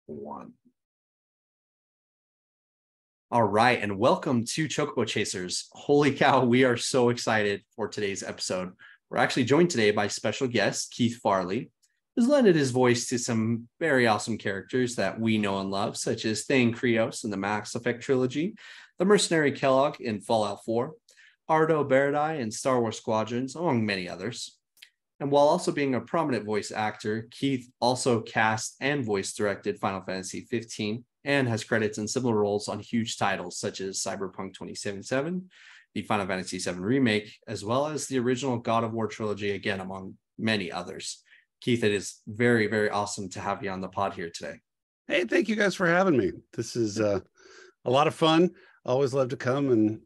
One. All right, and welcome to Chocobo Chasers. Holy cow, we are so excited for today's episode. We're actually joined today by special guest Keythe Farley, who's lended his voice to some very awesome characters that we know and love, such as Thane Krios in the Mass Effect trilogy, the mercenary Kellogg in Fallout 4, Ardo Baradai in Star Wars Squadrons, among many others. And while also being a prominent voice actor, Keythe also cast and voice directed Final Fantasy 15 and has credits in similar roles on huge titles such as Cyberpunk 2077, the Final Fantasy VII Remake, as well as the original God of War trilogy, again, among many others. Keythe, it is very, very awesome to have you on the pod here today. Hey, thank you guys for having me. This is a lot of fun. Always love to come and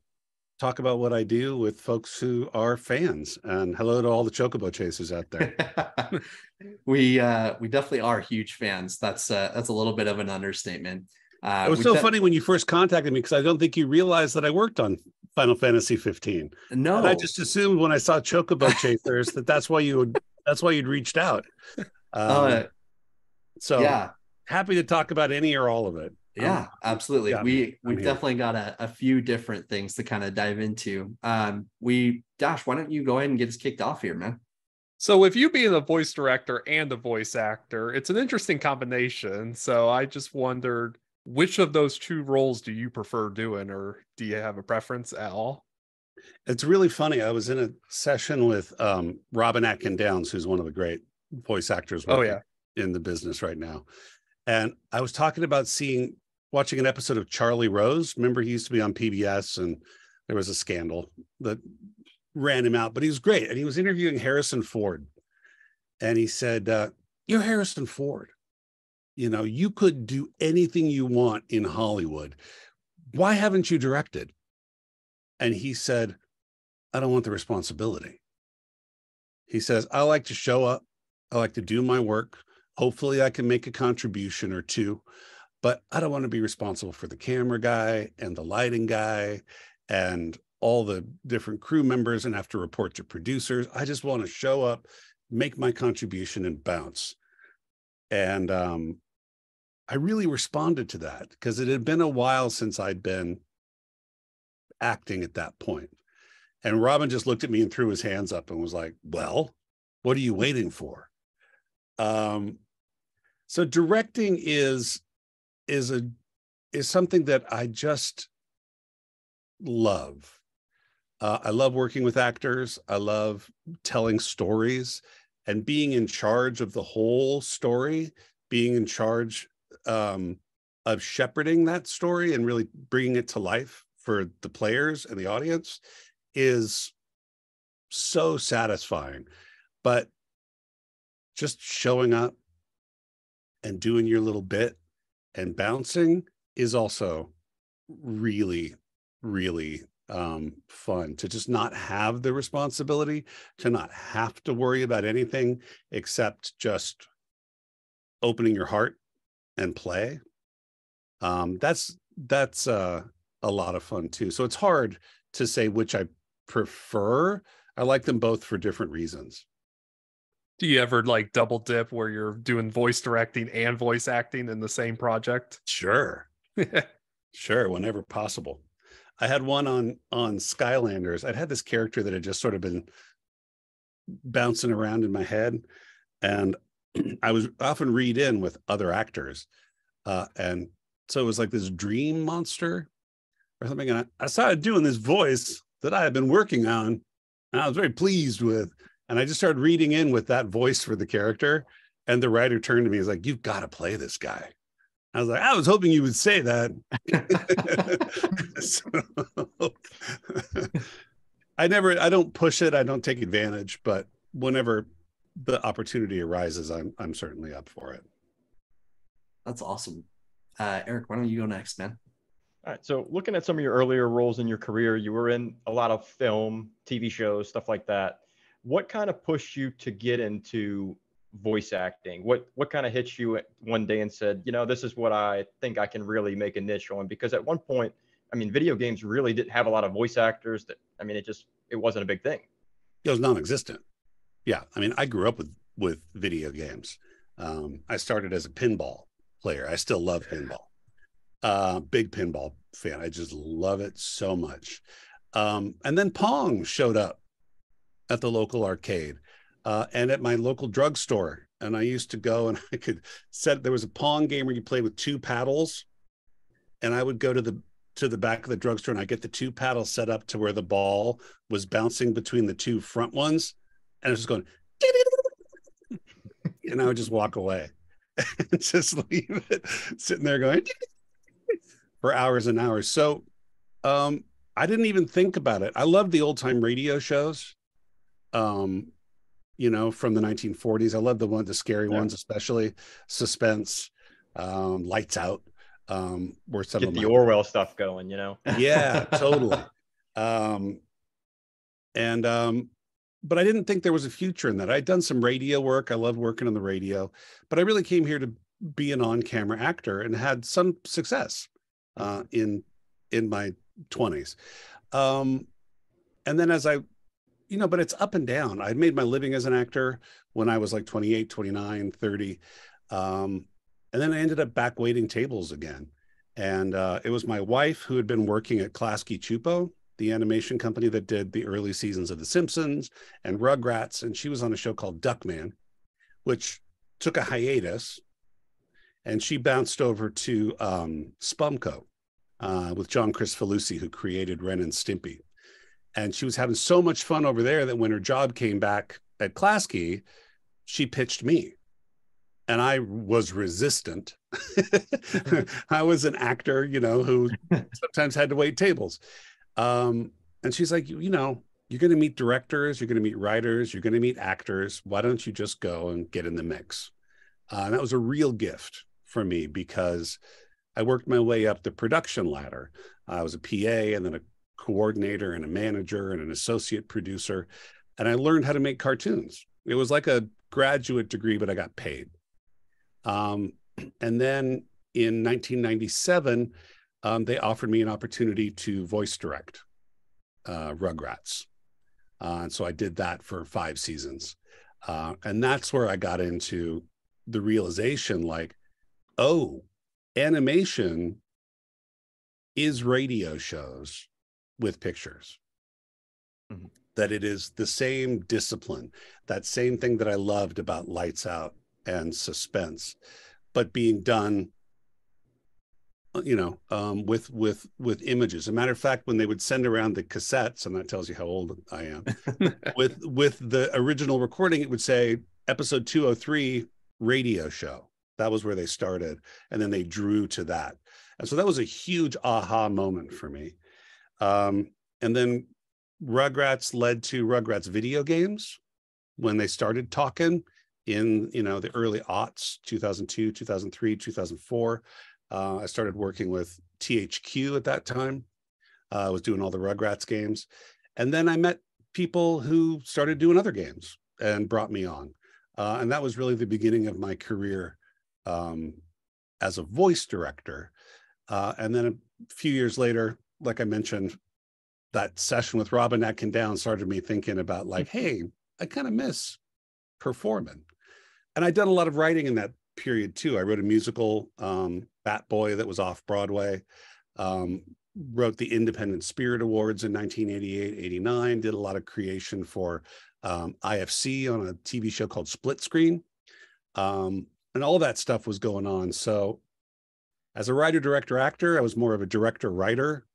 talk about what I do with folks who are fans. And hello to all the Chocobo chasers out there. We definitely are huge fans. That's a little bit of an understatement. It was so funny when you first contacted me because I don't think you realized that I worked on Final Fantasy 15. No, and I just assumed when I saw Chocobo chasers that's why you'd reached out. So yeah, happy to talk about any or all of it. Yeah, absolutely. We've definitely got a few different things to kind of dive into. Dash, why don't you go ahead and get us kicked off here, man? So with you being a voice director and a voice actor, it's an interesting combination. So I just wondered, which of those two roles do you prefer doing, or do you have a preference at all? It's really funny. I was in a session with Robin Atkin-Downs, who's one of the great voice actors in the business right now. And I was talking about watching an episode of Charlie Rose. Remember, he used to be on PBS and there was a scandal that ran him out, but he was great. And he was interviewing Harrison Ford. And he said, you're Harrison Ford. You know, you could do anything you want in Hollywood. Why haven't you directed? And he said, I don't want the responsibility. He says, I like to show up. I like to do my work. Hopefully I can make a contribution or two, but I don't want to be responsible for the camera guy and the lighting guy and all the different crew members and have to report to producers. I just want to show up, make my contribution and bounce. And I really responded to that because it had been a while since I'd been acting at that point. And Robin just looked at me and threw his hands up and was like, well, what are you waiting for? So directing is something that I just love. I love working with actors. I love telling stories and being in charge of the whole story, being in charge of shepherding that story and really bringing it to life for the players and the audience is so satisfying. But just showing up and doing your little bit and bouncing is also really, really fun to just not have the responsibility, to not have to worry about anything except just opening your heart and play. That's a lot of fun too. So it's hard to say which I prefer. I like them both for different reasons. Do you ever like double dip where you're doing voice directing and voice acting in the same project? Sure. Sure, whenever possible. I had one on Skylanders. I'd had this character that had just sort of been bouncing around in my head. And I was often read in with other actors. And so it was like this dream monster or something. And I started doing this voice that I had been working on and I was very pleased with. And I just started reading in with that voice for the character. And the writer turned to me and was like, you've got to play this guy. I was like, I was hoping you would say that. I don't push it. I don't take advantage, but whenever the opportunity arises, I'm certainly up for it. That's awesome. Eric, why don't you go next, man? All right. So looking at some of your earlier roles in your career, you were in a lot of film, TV shows, stuff like that. What kind of pushed you to get into voice acting? What kind of hit you one day and said, you know, this is what I think I can really make a niche on? Because at one point, I mean, video games really didn't have a lot of voice actors. It wasn't a big thing. It was non-existent. Yeah. I mean, I grew up with video games. I started as a pinball. player. I still love pinball. Big pinball fan. I just love it so much. And then Pong showed up at the local arcade and at my local drugstore. And I used to go and I could there was a Pong game where you play with 2 paddles. And I would go to the back of the drugstore and I get the 2 paddles set up to where the ball was bouncing between the 2 front ones. And I was just going, and I would just walk away and just leave it sitting there going for hours and hours. So I didn't even think about it. I loved the old time radio shows, you know, from the 1940s. I love the scary ones, especially Suspense, Lights Out. Were some get of the my Orwell stuff going, you know? Yeah, totally. But I didn't think there was a future in that. I'd done some radio work. I love working on the radio, but I really came here to be an on-camera actor and had some success in my 20s. And then as I, you know, but it's up and down. I'd made my living as an actor when I was like 28, 29, 30. And then I ended up back waiting tables again. And it was my wife who had been working at Chocobo, the animation company that did the early seasons of The Simpsons and Rugrats. And she was on a show called Duckman, which took a hiatus. And she bounced over to Spumco with John Cristofalusi, who created Ren and Stimpy. And she was having so much fun over there that when her job came back at Klasky, she pitched me. And I was resistant. I was an actor, you know, who sometimes had to wait tables. And she's like, you know, you're going to meet directors, you're going to meet writers, you're going to meet actors. Why don't you just go and get in the mix? And that was a real gift for me because I worked my way up the production ladder. I was a PA and then a coordinator and a manager and an associate producer. And I learned how to make cartoons. It was like a graduate degree, but I got paid. And then in 1997, they offered me an opportunity to voice direct Rugrats. And so I did that for 5 seasons. And that's where I got into the realization like, oh, animation is radio shows with pictures. Mm-hmm. That it is the same discipline, that same thing that I loved about Lights Out and Suspense, but being done, you know, with images. As a matter of fact, when they would send around the cassettes, and that tells you how old I am, with the original recording, it would say episode 203 radio show. That was where they started, and then they drew to that, and so that was a huge aha moment for me. And then Rugrats led to Rugrats video games when they started talking in, you know, the early aughts, 2002, 2003, 2004. I started working with THQ at that time. I was doing all the Rugrats games. And then I met people who started doing other games and brought me on. And that was really the beginning of my career as a voice director. And then a few years later, like I mentioned, that session with Robin Atkin Downs started me thinking about like, hey, I kind of miss performing. And I'd done a lot of writing in that period too. I wrote a musical, Bat Boy, that was off Broadway. Wrote the Independent Spirit Awards in 1988, 89, did a lot of creation for IFC on a TV show called Split Screen. And all that stuff was going on. So as a writer, director, actor, I was more of a director, writer,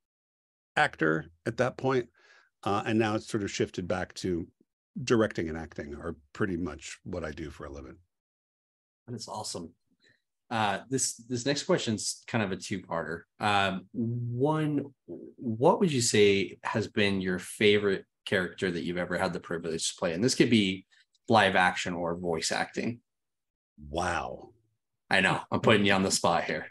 actor at that point. And now it's sort of shifted back to directing and acting are pretty much what I do for a living. That's awesome. This next question's kind of a two-parter. One, what would you say has been your favorite character that you've ever had the privilege to play? And this could be live action or voice acting. Wow. I know, I'm putting you on the spot here.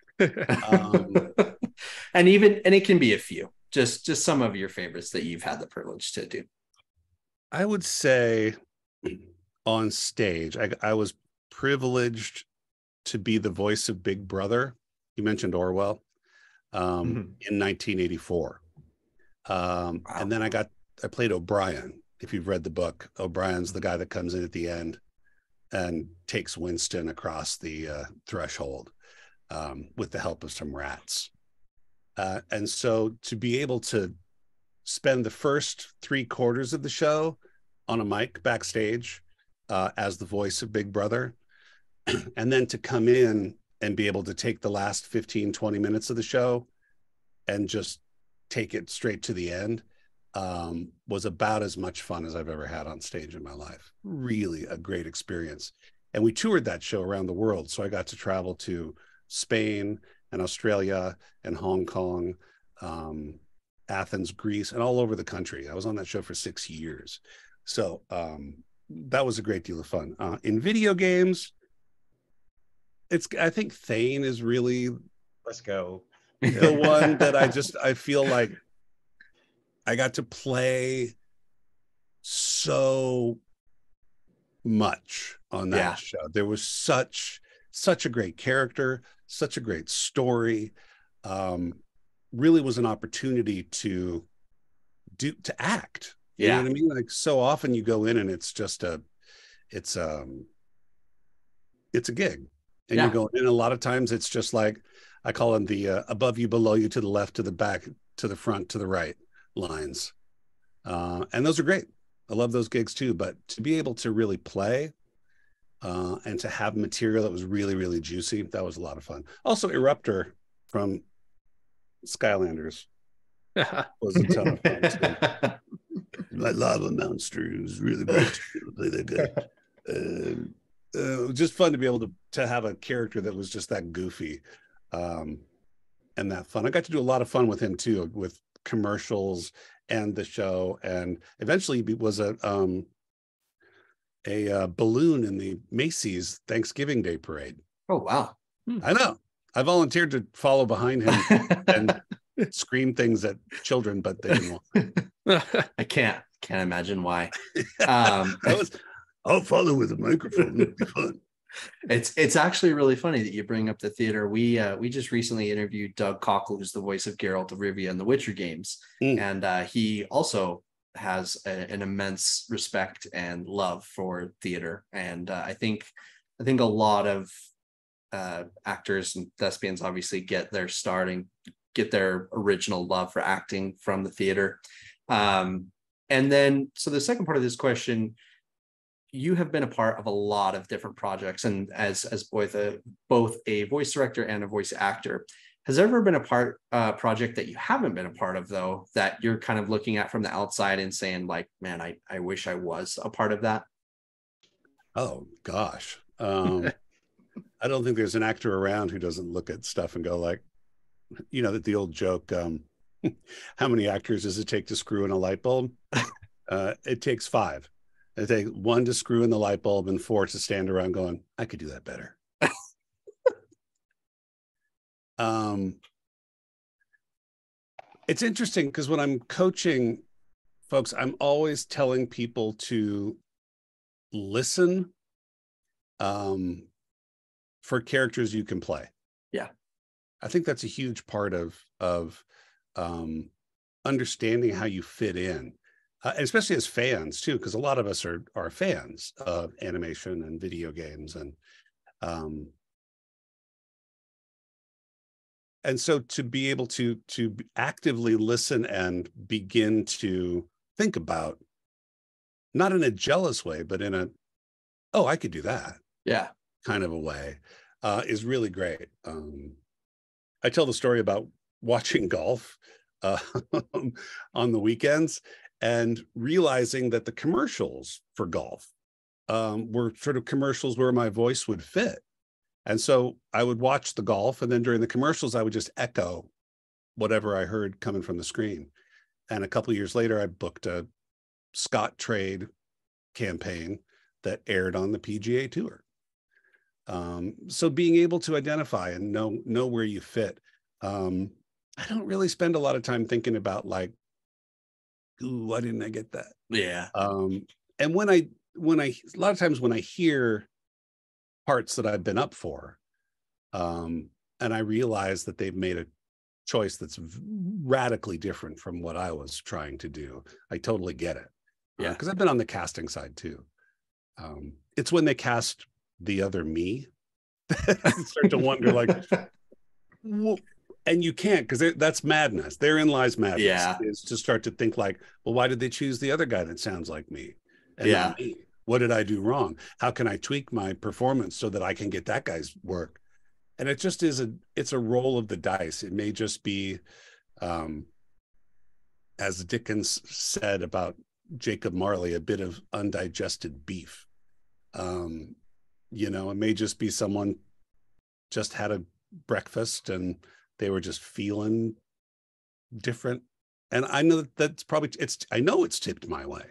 And it can be a few, just some of your favorites that you've had the privilege to do. I would say on stage, I was privileged to be the voice of Big Brother. You mentioned Orwell in 1984. Wow. And then I played O'Brien. If you've read the book, O'Brien's the guy that comes in at the end and takes Winston across the threshold. with the help of some rats. And so to be able to spend the first 3/4 of the show on a mic backstage as the voice of Big Brother, and then to come in and be able to take the last 15, 20 minutes of the show and just take it straight to the end was about as much fun as I've ever had on stage in my life. Really a great experience. And we toured that show around the world. So I got to travel to Spain and Australia and Hong Kong, Athens, Greece, and all over the country. I was on that show for 6 years. So that was a great deal of fun. In video games, I think Thane is really, let's go, the one that I feel like I got to play so much on that show. There was such a great character, such a great story. Really was an opportunity to act. You know what I mean? Like, so often you go in and it's just it's a gig. And you go in, a lot of times it's just like, I call them the above you, below you, to the left, to the back, to the front, to the right lines. And those are great. I love those gigs too. But to be able to really play and to have material that was really, really juicy, that was a lot of fun. Also, Eruptor from Skylanders was a ton of fun too. My lava monster was really great to play that guy. Just fun to be able to have a character that was just that goofy and that fun. I got to do a lot of fun with him too, with commercials and the show, and eventually he was a balloon in the Macy's Thanksgiving Day parade. Oh wow. I know. I volunteered to follow behind him and scream things at children, but they didn't want. I can't imagine why. I'll follow with a microphone. It'll be fun. It's actually really funny that you bring up the theater. We just recently interviewed Doug Cockle, who's the voice of Geralt of Rivia in the Witcher games, and he also has an immense respect and love for theater. And I think a lot of actors and thespians obviously get their original love for acting from the theater. And then, so the second part of this question, you have been a part of a lot of different projects, and as both a voice director and a voice actor, has there ever been a project that you haven't been a part of, though, that you're kind of looking at from the outside and saying, like, man, I wish I was a part of that? Oh gosh. I don't think there's an actor around who doesn't look at stuff and go like, the old joke, how many actors does it take to screw in a light bulb? It takes 5. It takes 1 to screw in the light bulb and 4 to stand around going, I could do that better. It's interesting because when I'm coaching folks, I'm always telling people to listen for characters you can play. Yeah. I think that's a huge part of understanding how you fit in. Especially as fans too, because a lot of us are fans of animation and video games, and so to be able to actively listen and begin to think about, not in a jealous way, but in a, oh, I could do that, kind of a way, is really great. I tell the story about watching golf on the weekends, and realizing that the commercials for golf were sort of commercials where my voice would fit. And so I would watch the golf, and then during the commercials, I would just echo whatever I heard coming from the screen. And a couple of years later, I booked a Scottrade campaign that aired on the PGA Tour. So being able to identify and know where you fit. I don't really spend a lot of time thinking about like, ooh, why didn't I get that? Yeah. And when a lot of times when I hear parts that I've been up for, and I realize that they've made a choice that's radically different from what I was trying to do, I totally get it. Yeah. Because I've been on the casting side too. It's when they cast the other me, I start to wonder, like, Well, and you can't, because that's madness. Therein lies madness. Yeah. Is to start to think like, well, why did they choose the other guy that sounds like me and Yeah. not me? What did I do wrong? How can I tweak my performance so that I can get that guy's work? And it just it's a roll of the dice. It may just be, as Dickens said about Jacob Marley, a bit of undigested beef. It may just be someone just had a breakfast and they were just feeling different. And I know that's probably, I know it's tipped my way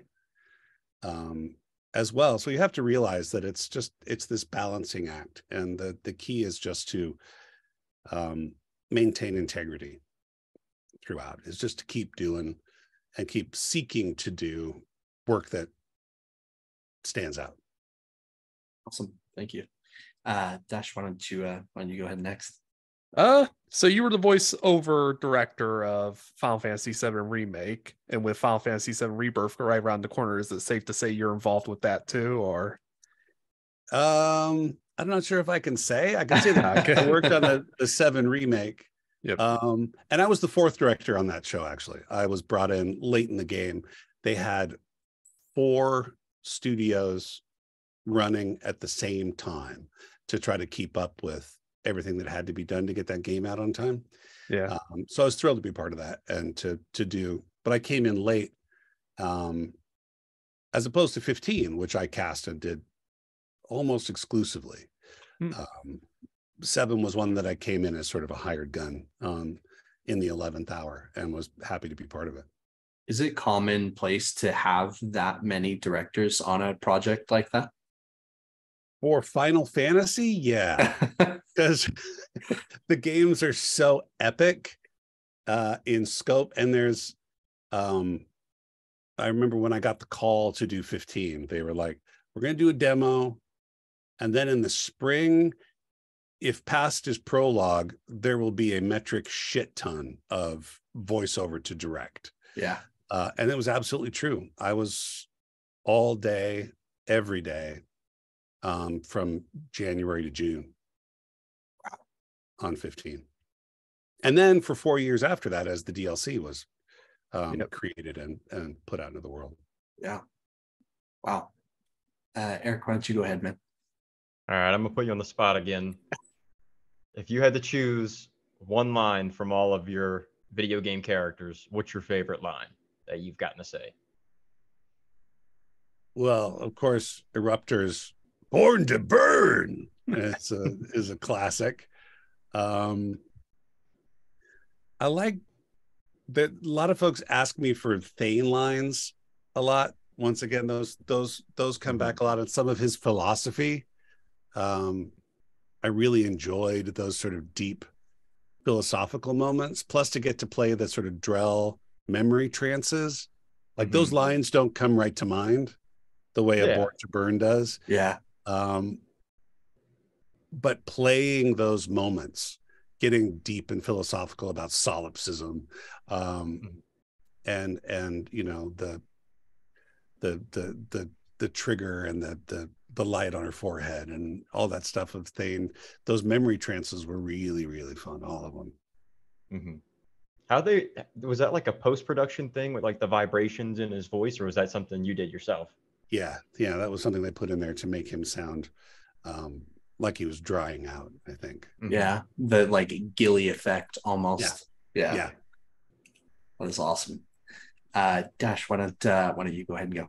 as well. So you have to realize that it's this balancing act. And the key is just to maintain integrity throughout, is just to keep doing and keep seeking to do work that stands out. Awesome. Thank you. Dash, why don't you go ahead next? So you were the voiceover director of Final Fantasy VII Remake, and with Final Fantasy VII Rebirth right around the corner, is it safe to say you're involved with that too, or? I'm not sure if I can say. I can say that I worked on the 7 remake. Yep. And I was the 4th director on that show, actually. I was brought in late in the game. They had 4 studios running at the same time to try to keep up with everything that had to be done to get that game out on time. Yeah. So I was thrilled to be part of that and to do, but I came in late, as opposed to 15, which I cast and did almost exclusively. 7 was one that I came in as sort of a hired gun in the 11th hour and was happy to be part of it. Is it commonplace to have that many directors on a project like that? For Final Fantasy, yeah, because the games are so epic in scope. And there's, I remember when I got the call to do 15, they were like, we're going to do a demo. And then in the spring, if past is prologue, there will be a metric shit ton of voiceover to direct. Yeah. And it was absolutely true. I was all day, every day, from January to June on 15. And then for 4 years after that, as the DLC was created and put out into the world. Yeah. Wow. Eric, why don't you go ahead, man? All right, I'm gonna put you on the spot again. If you had to choose one line from all of your video game characters, what's your favorite line that you've gotten to say? Well, of course, Eruptor's "Born to Burn" is a classic. I like that. A lot of folks ask me for Thane lines a lot. Once again, those come back a lot, and some of his philosophy. I really enjoyed those sort of deep philosophical moments, plus to get to play the sort of Drell memory trances. Like those lines don't come right to mind the way a Born to Burn does. Yeah. But playing those moments, getting deep and philosophical about solipsism, and you know, the trigger and the light on her forehead and all that stuff of Thane, those memory trances were really, really fun, all of them. Was that like a post-production thing with like the vibrations in his voice, or was that something you did yourself? Yeah, that was something they put in there to make him sound like he was drying out, I think. Yeah, the like Gilly effect almost. Yeah. That is awesome. Dash, why don't you go ahead and go?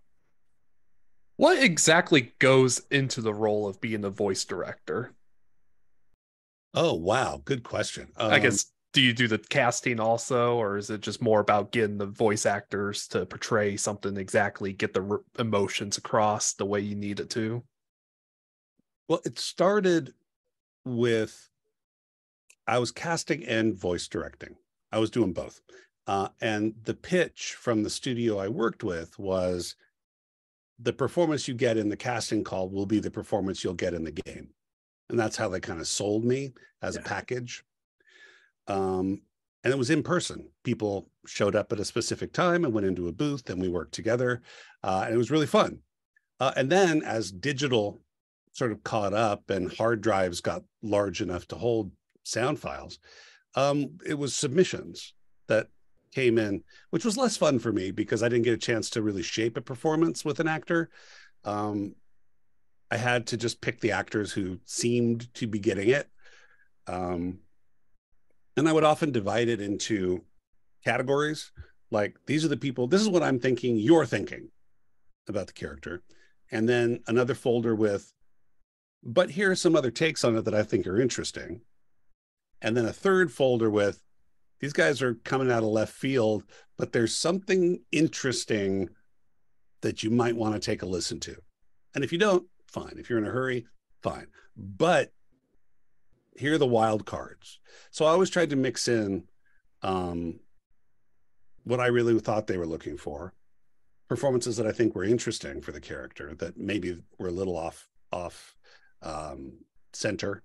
What exactly goes into the role of being a voice director? Oh, wow. Good question. I guess, do you do the casting also, or is it just more about getting the voice actors to portray something exactly, get the emotions across the way you need it to? Well, it started with, I was casting and voice directing. I was doing both. And the pitch from the studio I worked with was, the performance you get in the casting call will be the performance you'll get in the game. And that's how they kind of sold me as a package. And it was in person. People showed up at a specific time and went into a booth and we worked together. And it was really fun. And then as digital sort of caught up and hard drives got large enough to hold sound files, It was submissions that came in, which was less fun for me because I didn't get a chance to really shape a performance with an actor. I had to just pick the actors who seemed to be getting it. And I would often divide it into categories. Like, these are the people, this is what I'm thinking you're thinking about the character. And then another folder with, but here are some other takes on it that I think are interesting. And then a third folder with, these guys are coming out of left field, but there's something interesting that you might want to take a listen to. And if you don't, fine. If you're in a hurry, fine. But here are the wild cards. So I always tried to mix in what I really thought they were looking for, performances that I think were interesting for the character that maybe were a little off center,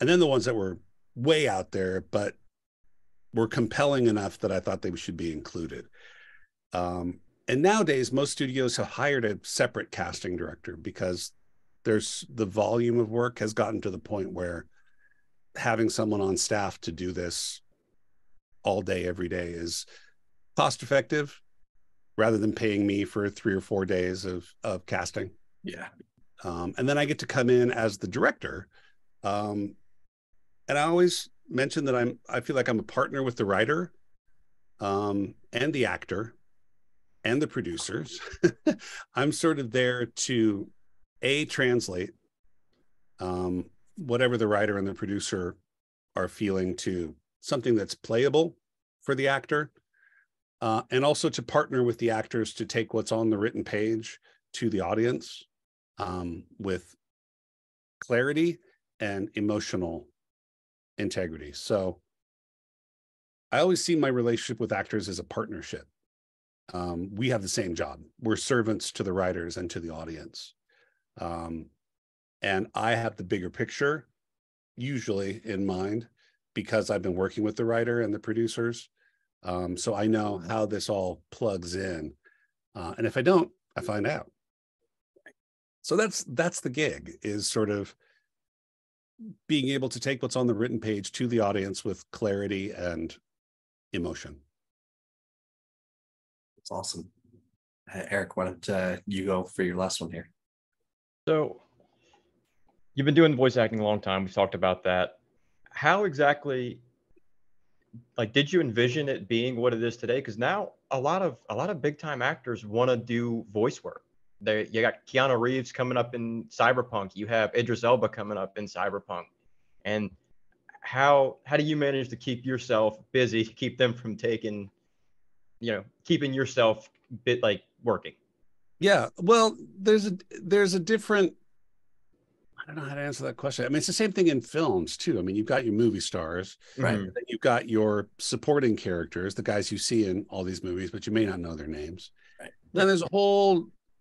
and then the ones that were way out there but were compelling enough that I thought they should be included. And nowadays, most studios have hired a separate casting director because the volume of work has gotten to the point where having someone on staff to do this all day, every day is cost effective rather than paying me for 3 or 4 days of casting. Yeah. And then I get to come in as the director. And I always mention that I feel like I'm a partner with the writer and the actor and the producers. I'm sort of there to translate whatever the writer and the producer are feeling to something that's playable for the actor, and also to partner with the actors to take what's on the written page to the audience with clarity and emotional integrity. So I always see my relationship with actors as a partnership. We have the same job. We're servants to the writers and to the audience. And I have the bigger picture usually in mind because I've been working with the writer and the producers. So I know how this all plugs in. And if I don't, I find out. So that's the gig, is sort of being able to take what's on the written page to the audience with clarity and emotion. That's awesome. Eric, why don't you go for your last one here? So you've been doing voice acting a long time. We've talked about that. How exactly, like, did you envision it being what it is today? Because now a lot of big time actors want to do voice work. You got Keanu Reeves coming up in Cyberpunk. You have Idris Elba coming up in Cyberpunk. And how do you manage to keep yourself busy, keep them from keeping yourself working? Yeah, well, there's a different, I don't know how to answer that question. I mean, it's the same thing in films too. I mean, you've got your movie stars, right? And then you've got your supporting characters, the guys you see in all these movies, but you may not know their names. Right. Then there's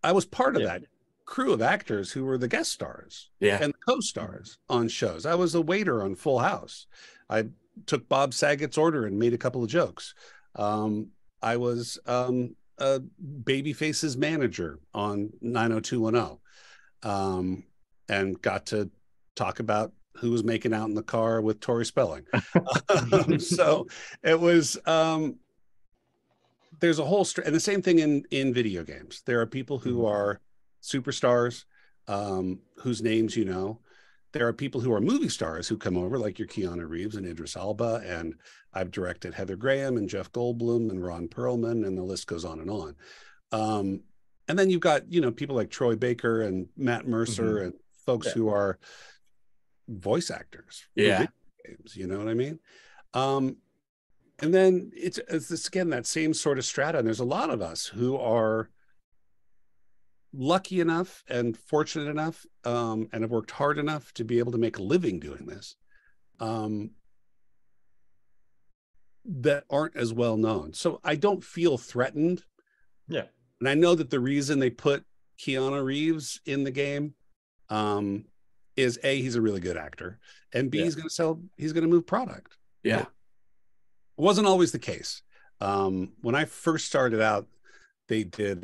I was part of that crew of actors who were the guest stars and the co-stars on shows. I was a waiter on Full House. I took Bob Saget's order and made a couple of jokes. I was Babyface's manager on 90210, and got to talk about who was making out in the car with Tori Spelling. So it was, there's a whole, and the same thing in video games. There are people who are superstars, whose names you know. There are people who are movie stars who come over, like your Keanu Reeves and Idris Elba, and I've directed Heather Graham and Jeff Goldblum and Ron Perlman, and the list goes on and on. And then you've got, people like Troy Baker and Matt Mercer and folks who are voice actors. Yeah. Games, you know what I mean? And then it's this, again, that same sort of strata. And there's a lot of us who are lucky enough and fortunate enough and have worked hard enough to be able to make a living doing this, that aren't as well known. So I don't feel threatened. Yeah. And I know that the reason they put Keanu Reeves in the game is A, he's a really good actor, and B, he's going to move product. Yeah. It wasn't always the case. When I first started out, they did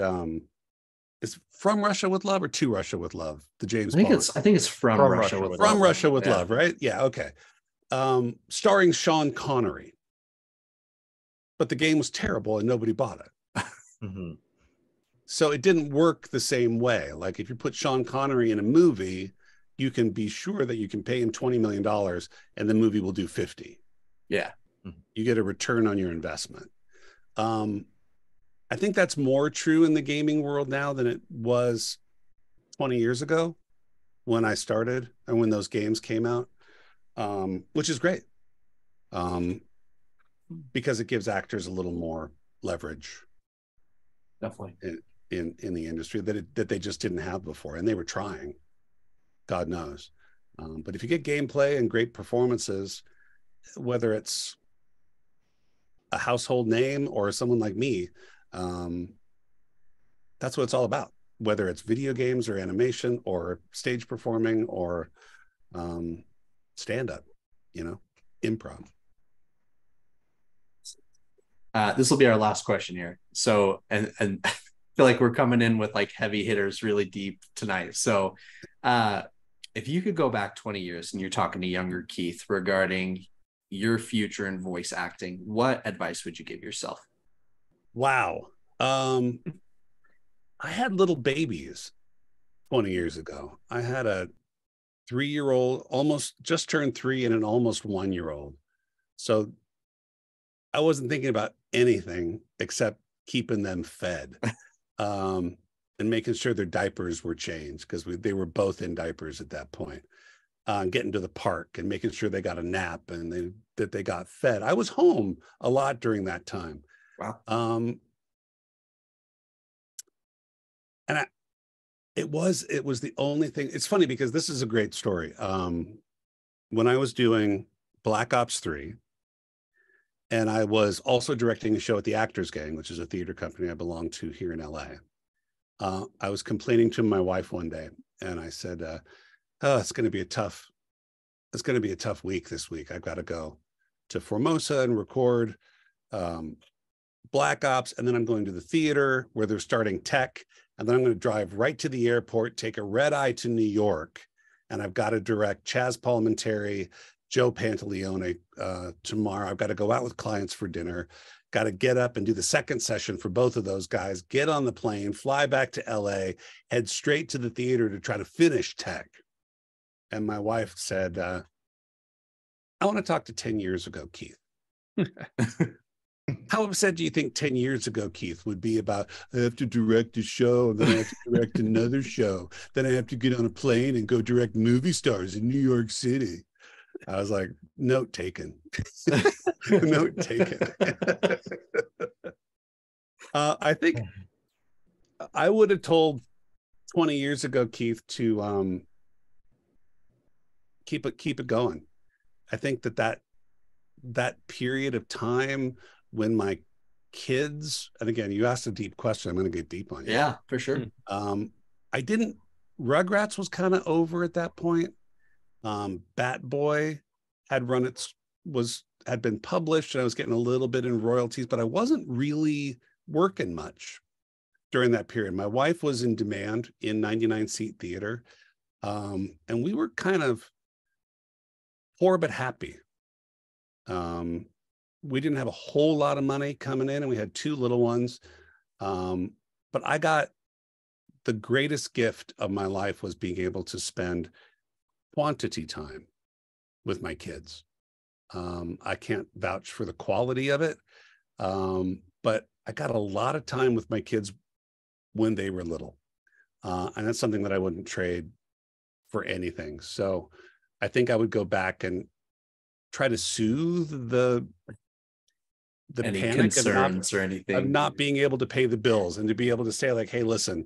is From Russia with Love or To Russia with Love? The James Bond. I think it's From Russia with Love. From Russia with Love, right? Yeah, okay. starring Sean Connery, but the game was terrible and nobody bought it. Mm-hmm. So it didn't work the same way. Like if you put Sean Connery in a movie, you can be sure that you can pay him $20 million and the movie will do 50. Yeah. You get a return on your investment. I think that's more true in the gaming world now than it was 20 years ago when I started and when those games came out, which is great, because it gives actors a little more leverage. Definitely. In the industry that they just didn't have before, and they were trying, God knows. But if you get gameplay and great performances, whether it's a household name or someone like me, that's what it's all about. Whether it's video games or animation or stage performing or stand-up, improv. This will be our last question here. So, and I feel like we're coming in with like heavy hitters really deep tonight. So, if you could go back 20 years and you're talking to younger Keythe regarding your future in voice acting, what advice would you give yourself? Wow. I had little babies 20 years ago. I had a 3-year-old, almost just turned 3, and an almost 1-year-old. So I wasn't thinking about anything except keeping them fed, and making sure their diapers were changed, because they were both in diapers at that point. Getting to the park and making sure they got a nap and that they got fed. I was home a lot during that time. Wow. And it was the only thing. It's funny because this is a great story. When I was doing Black Ops 3, and I was also directing a show at the Actors Gang, which is a theater company I belong to here in LA. I was complaining to my wife one day, and I said, "Oh, it's going to be a tough week this week. I've got to go to Formosa and record Black Ops, and then I'm going to the theater where they're starting tech, and then I'm going to drive right to the airport, take a red eye to New York, and I've got to direct Chaz Palminteri, Joe Pantaleone tomorrow. I've got to go out with clients for dinner, got to get up and do the second session for both of those guys, get on the plane, fly back to LA, head straight to the theater to try to finish tech." And my wife said, "I want to talk to 10 years ago, Keythe." How upset do you think 10 years ago, Keythe, would be about, I have to direct a show, and then I have to direct another show, then I have to get on a plane and go direct movie stars in New York City? I was like, note taken. Note taken. I think I would have told 20 years ago, Keythe, to keep it going. I think that period of time when my kids, and again, you asked a deep question, I'm going to get deep on you. Yeah, for sure. Rugrats was kind of over at that point. Bat Boy had been published, and I was getting a little bit in royalties, but I wasn't really working much during that period. My wife was in demand in 99-seat theater, and we were kind of poor but happy. We didn't have a whole lot of money coming in, and we had 2 little ones. But I got the greatest gift of my life was being able to spend quantity time with my kids. I can't vouch for the quality of it, but I got a lot of time with my kids when they were little. And that's something that I wouldn't trade for anything. So I think I would go back and try to soothe the Any panic concerns or anything of not being able to pay the bills, and to be able to say, like, hey, listen,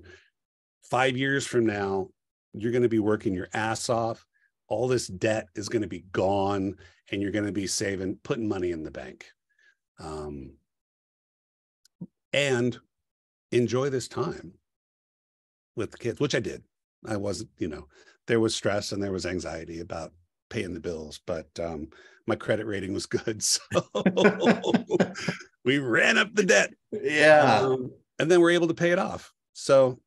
5 years from now, you're going to be working your ass off. All this debt is going to be gone, and you're going to be putting money in the bank. And enjoy this time with the kids, which I did. I wasn't, there was stress and there was anxiety about paying the bills, but my credit rating was good. So we ran up the debt. Yeah. And then we're able to pay it off. So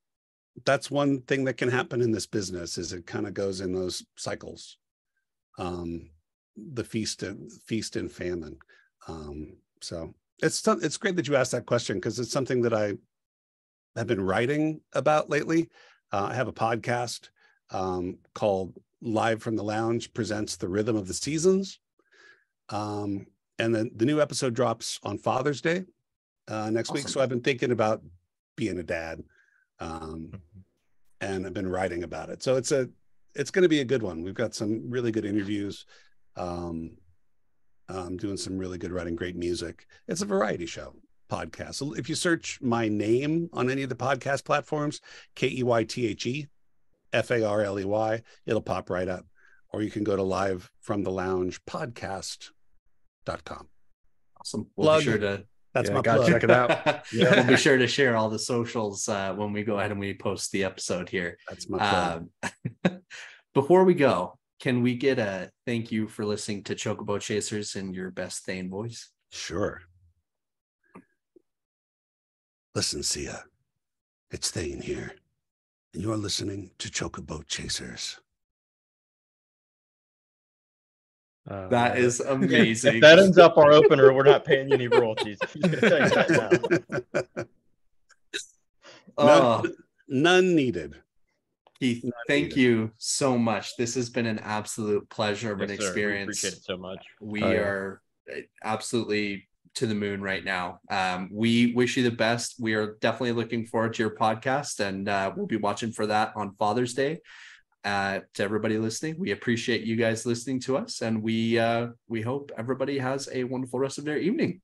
that's one thing that can happen in this business, is it kind of goes in those cycles. the feast and famine. So it's great that you asked that question, because it's something that I have been writing about lately. I have a podcast called Live from the Lounge presents The Rhythm of the Seasons. And then the new episode drops on Father's Day next week. So I've been thinking about being a dad, and I've been writing about it. So it's going to be a good one. We've got some really good interviews, doing some really good writing, great music. It's a variety show podcast. So if you search my name on any of the podcast platforms, Keythe Farley, it'll pop right up. Or you can go to livefromtheloungepodcast.com. Awesome. We'll be sure to. That's my plug. plug. Check it out. We'll be sure to share all the socials when we go ahead and we post the episode here. That's my plug. Before we go, can we get a thank you for listening to Chocobo Chasers in your best Thane voice? Sure. Listen, Sia. It's Thane here, and you're listening to Chocobo Chasers. That is amazing. If that ends up our opener, we're not paying you any royalties. I'm gonna tell you that now. None needed. Keythe, thank you so much. This has been an absolute pleasure of an experience. We appreciate it so much. We are absolutely to the moon right now. We wish you the best. We are definitely looking forward to your podcast, and we'll be watching for that on Father's Day. To everybody listening, we appreciate you guys listening to us, and we hope everybody has a wonderful rest of their evening.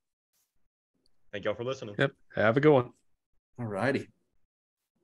Thank y'all for listening. Yep. Have a good one. All righty.